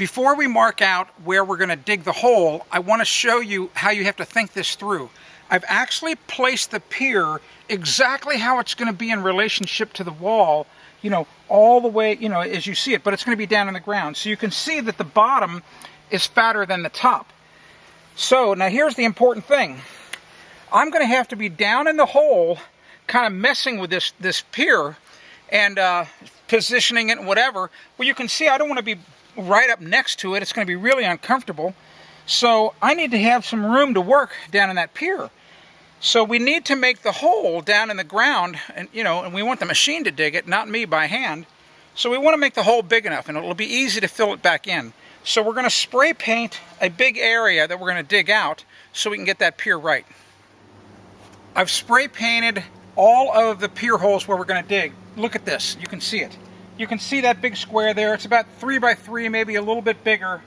Before we mark out where we're going to dig the hole, I want to show you how you have to think this through. I've actually placed the pier exactly how it's going to be in relationship to the wall, you know, all the way, you know, as you see it, but it's going to be down in the ground. So you can see that the bottom is fatter than the top. So now here's the important thing. I'm going to have to be down in the hole, kind of messing with this pier and positioning it and whatever. Well, you can see I don't want to be right up next to it. It's going to be really uncomfortable. So I need to have some room to work down in that pier. So we need to make the hole down in the ground, and you know, and we want the machine to dig it, not me by hand. So we want to make the hole big enough, and it'll be easy to fill it back in. So we're going to spray paint a big area that we're going to dig out so we can get that pier right. I've spray painted all of the pier holes where we're going to dig. Look at this. You can see it. You can see that big square there. It's about 3 by 3, maybe a little bit bigger.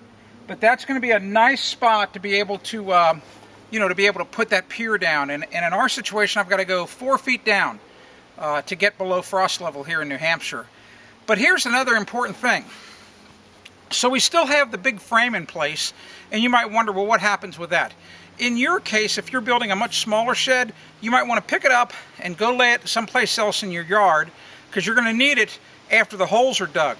But that's going to be a nice spot to be able to, you know, to be able to put that pier down. And in our situation, I've got to go 4 feet down to get below frost level here in New Hampshire. But here's another important thing. So we still have the big frame in place, and you might wonder, well, what happens with that? In your case, if you're building a much smaller shed, you might want to pick it up and go lay it someplace else in your yard, because you're going to need it after the holes are dug.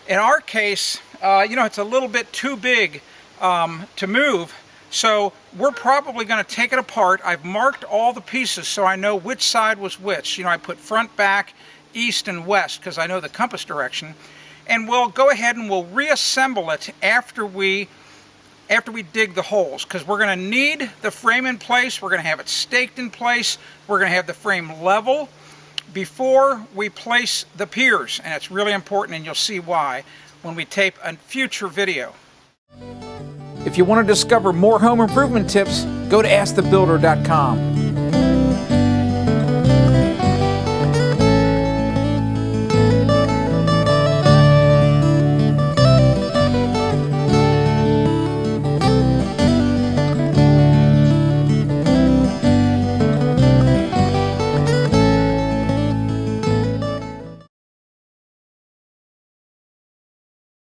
In our case, you know, it's a little bit too big to move, so we're probably going to take it apart. I've marked all the pieces so I know which side was which. You know, I put front, back, east, and west because I know the compass direction. And we'll go ahead and we'll reassemble it after we dig the holes, because we're going to need the frame in place. We're going to have it staked in place. We're going to have the frame level before we place the piers, and it's really important, and you'll see why when we tape a future video. If you want to discover more home improvement tips, go to AsktheBuilder.com.